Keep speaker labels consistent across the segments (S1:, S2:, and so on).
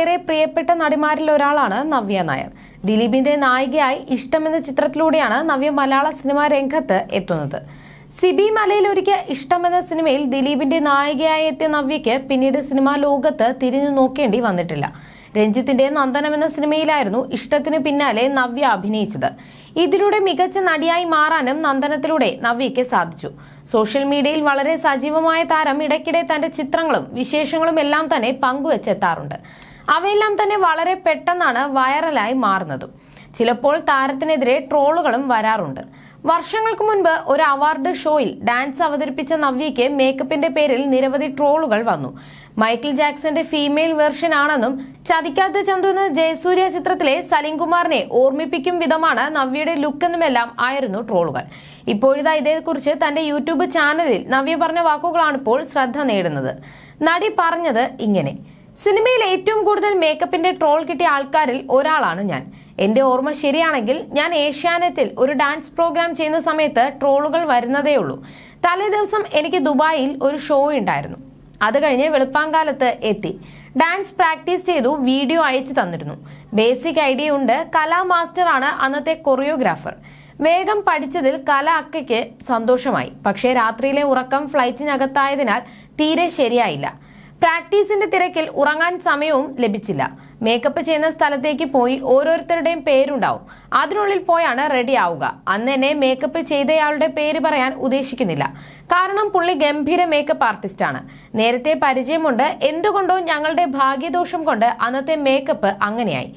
S1: ഏറെ പ്രിയപ്പെട്ട നടിമാരിൽ ഒരാളാണ് നവ്യ നായർ. ദിലീപിന്റെ നായികയായി ഇഷ്ടം എന്ന ചിത്രത്തിലൂടെയാണ് നവ്യ മലയാള സിനിമാ രംഗത്ത് എത്തുന്നത്. സിബി മലയിലൊരുക്കിയ ഇഷ്ടം എന്ന സിനിമയിൽ ദിലീപിന്റെ നായികയായി എത്തിയ നവ്യയ്ക്ക് പിന്നീട് സിനിമാ ലോകത്ത് തിരിഞ്ഞു നോക്കേണ്ടി വന്നിട്ടില്ല. രഞ്ജിത്തിന്റെ നന്ദനം എന്ന സിനിമയിലായിരുന്നു ഇഷ്ടത്തിന് പിന്നാലെ നവ്യ അഭിനയിച്ചത്. ഇതിലൂടെ മികച്ച നടിയായി മാറാനും നന്ദനത്തിലൂടെ നവ്യയ്ക്ക് സാധിച്ചു. സോഷ്യൽ മീഡിയയിൽ വളരെ സജീവമായ താരം ഇടയ്ക്കിടെ തന്റെ ചിത്രങ്ങളും വിശേഷങ്ങളും എല്ലാം തന്നെ പങ്കുവെച്ചെത്താറുണ്ട്. അവയെല്ലാം തന്നെ വളരെ പെട്ടെന്നാണ് വൈറലായി മാറുന്നതും. ചിലപ്പോൾ താരത്തിനെതിരെ ട്രോളുകളും വരാറുണ്ട്. വർഷങ്ങൾക്ക് മുൻപ് ഒരു അവാർഡ് ഷോയിൽ ഡാൻസ് അവതരിപ്പിച്ച നവ്യയ്ക്ക് മേക്കപ്പിന്റെ പേരിൽ നിരവധി ട്രോളുകൾ വന്നു. മൈക്കിൾ ജാക്സന്റെ ഫീമെയിൽ വെർഷൻ ആണെന്നും ചതിക്കാത്ത ചന്തു എന്ന ജയസൂര്യ ചിത്രത്തിലെ സലീം കുമാറിനെ ഓർമ്മിപ്പിക്കും വിധമാണ് നവ്യയുടെ ലുക്ക് എന്നുമെല്ലാം ആയിരുന്നു ട്രോളുകൾ. ഇപ്പോഴിതാ ഇതേക്കുറിച്ച് തന്റെ യൂട്യൂബ് ചാനലിൽ നവ്യ പറഞ്ഞ വാക്കുകളാണ് ഇപ്പോൾ ശ്രദ്ധ നേടുന്നത്. നടി പറഞ്ഞത് ഇങ്ങനെ: സിനിമയിൽ ഏറ്റവും കൂടുതൽ മേക്കപ്പിന്റെ ട്രോൾ കിട്ടിയ ആൾക്കാരിൽ ഒരാളാണ് ഞാൻ. എന്റെ ഓർമ്മ ശരിയാണെങ്കിൽ ഞാൻ ഏഷ്യാനെറ്റിൽ ഒരു ഡാൻസ് പ്രോഗ്രാം ചെയ്യുന്ന സമയത്ത് ട്രോളുകൾ വരുന്നതേയുള്ളൂ. തലേ ദിവസം എനിക്ക് ദുബായിൽ ഒരു ഷോ ഉണ്ടായിരുന്നു. അത് കഴിഞ്ഞ് വെളുപ്പാങ്കാലത്ത് എത്തി. ഡാൻസ് പ്രാക്ടീസ് ചെയ്തു വീഡിയോ അയച്ചു തന്നിരുന്നു. ബേസിക് ഐഡിയ ഉണ്ട്. കലാ മാസ്റ്റർ ആണ് അന്നത്തെ കൊറിയോഗ്രാഫർ. വേഗം പഠിച്ചതിൽ കല അക്കയ്ക്ക് സന്തോഷമായി. പക്ഷേ രാത്രിയിലെ ഉറക്കം ഫ്ലൈറ്റിനകത്തായതിനാൽ തീരെ ശരിയായില്ല. പ്രാക്ടീസിന്റെ തിരക്കിൽ ഉറങ്ങാൻ സമയവും ലഭിച്ചില്ല. മേക്കപ്പ് ചെയ്യുന്ന സ്ഥലത്തേക്ക് പോയി ഓരോരുത്തരുടെയും പേരുണ്ടാവും. അതിനുള്ളിൽ പോയാണ് റെഡി ആവുക. അന്ന് എന്നെ മേക്കപ്പ് ചെയ്തയാളുടെ പേര് പറയാൻ ഉദ്ദേശിക്കുന്നില്ല. കാരണം പുള്ളി ഗംഭീര മേക്കപ്പ് ആർട്ടിസ്റ്റ് ആണ്. നേരത്തെ പരിചയമുണ്ട്. എന്തുകൊണ്ടോ ഞങ്ങളുടെ ഭാഗ്യദോഷം കൊണ്ട് അന്നത്തെ മേക്കപ്പ് അങ്ങനെയായി.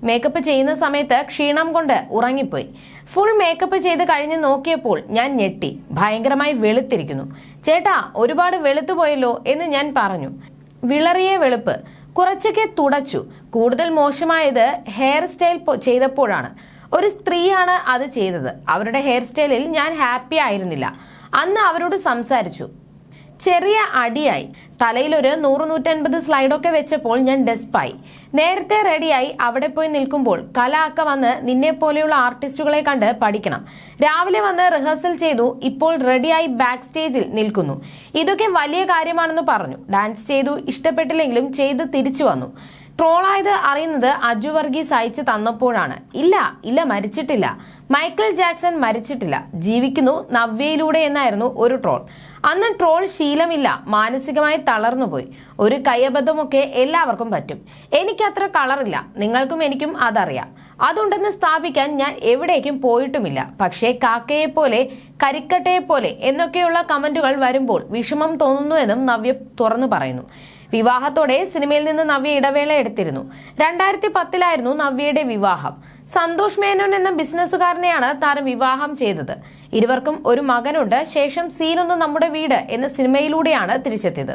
S1: മേക്കപ്പ് ചെയ്യുന്ന സമയത്ത് ക്ഷീണം കൊണ്ട് ഉറങ്ങിപ്പോയി. ഫുൾ മേക്കപ്പ് ചെയ്ത് കഴിഞ്ഞ് നോക്കിയപ്പോൾ ഞാൻ ഞെട്ടി. ഭയങ്കരമായി വെളുത്തിരിക്കുന്നു. ചേട്ടാ, ഒരുപാട് വെളുത്തുപോയല്ലോ എന്ന് ഞാൻ പറഞ്ഞു. വിളറിയ വെളുപ്പ്. കുറച്ചൊക്കെ തുടച്ചു. കൂടുതൽ മോശമായത് ഹെയർ സ്റ്റൈൽ ചെയ്തപ്പോഴാണ്. ഒരു സ്ത്രീയാണ് അത് ചെയ്തത്. അവരുടെ ഹെയർ സ്റ്റൈലിൽ ഞാൻ ഹാപ്പി ആയിരുന്നില്ല. അന്ന് അവരോട് സംസാരിച്ചു. ചെറിയ അടിയായി. തലയിലൊരു 100-150 സ്ലൈഡൊക്കെ വെച്ചപ്പോൾ ഞാൻ ഡെസ്പായി. നേരത്തെ റെഡിയായി അവിടെ പോയി നിൽക്കുമ്പോൾ കല അക്ക വന്ന് നിന്നെ പോലെയുള്ള ആർട്ടിസ്റ്റുകളെ കണ്ട് പഠിക്കണം. രാവിലെ വന്ന് റിഹേഴ്സൽ ചെയ്തു. ഇപ്പോൾ റെഡിയായി ബാക്ക് സ്റ്റേജിൽ നിൽക്കുന്നു. ഇതൊക്കെ വലിയ കാര്യമാണെന്ന് പറഞ്ഞു. ഡാൻസ് ചെയ്തു. ഇഷ്ടപ്പെട്ടില്ലെങ്കിലും ചെയ്ത് തിരിച്ചു വന്നു. ട്രോളായത് അറിയുന്നത് അജു വർഗീസ് അയച്ചു തന്നപ്പോഴാണ്. ഇല്ല മരിച്ചിട്ടില്ല. മൈക്കിൾ ജാക്സൺ മരിച്ചിട്ടില്ല, ജീവിക്കുന്നു നവ്യയിലൂടെ എന്നായിരുന്നു ഒരു ട്രോൾ. അന്ന് ട്രോൾ ശീലമില്ല, മാനസികമായി തളർന്നുപോയി. ഒരു കയ്യബദ്ധമൊക്കെ എല്ലാവർക്കും പറ്റും. എനിക്കത്ര കളറില്ല. നിങ്ങൾക്കും എനിക്കും അതറിയാം. അതുണ്ടെന്ന് സ്ഥാപിക്കാൻ ഞാൻ എവിടേക്കും പോയിട്ടുമില്ല. പക്ഷേ കാക്കയെ പോലെ കരിക്കട്ടയെ പോലെ എന്നൊക്കെയുള്ള കമന്റുകൾ വരുമ്പോൾ വിഷമം തോന്നുന്നുവെന്നും നവ്യ തുറന്നു പറയുന്നു. വിവാഹത്തോടെ സിനിമയിൽ നിന്ന് നവ്യ ഇടവേള എടുത്തിരുന്നു. 2010-ലായിരുന്നു നവ്യയുടെ വിവാഹം. സന്തോഷ് മേനോൻ എന്ന ബിസിനസ്സുകാരനെയാണ് താരം വിവാഹം ചെയ്തത്. ഇരുവർക്കും ഒരു മകനുണ്ട്. ശേഷം സീനൊന്ന് നമ്മുടെ വീട് എന്ന സിനിമയിലൂടെയാണ് തിരിച്ചെത്തിയത്.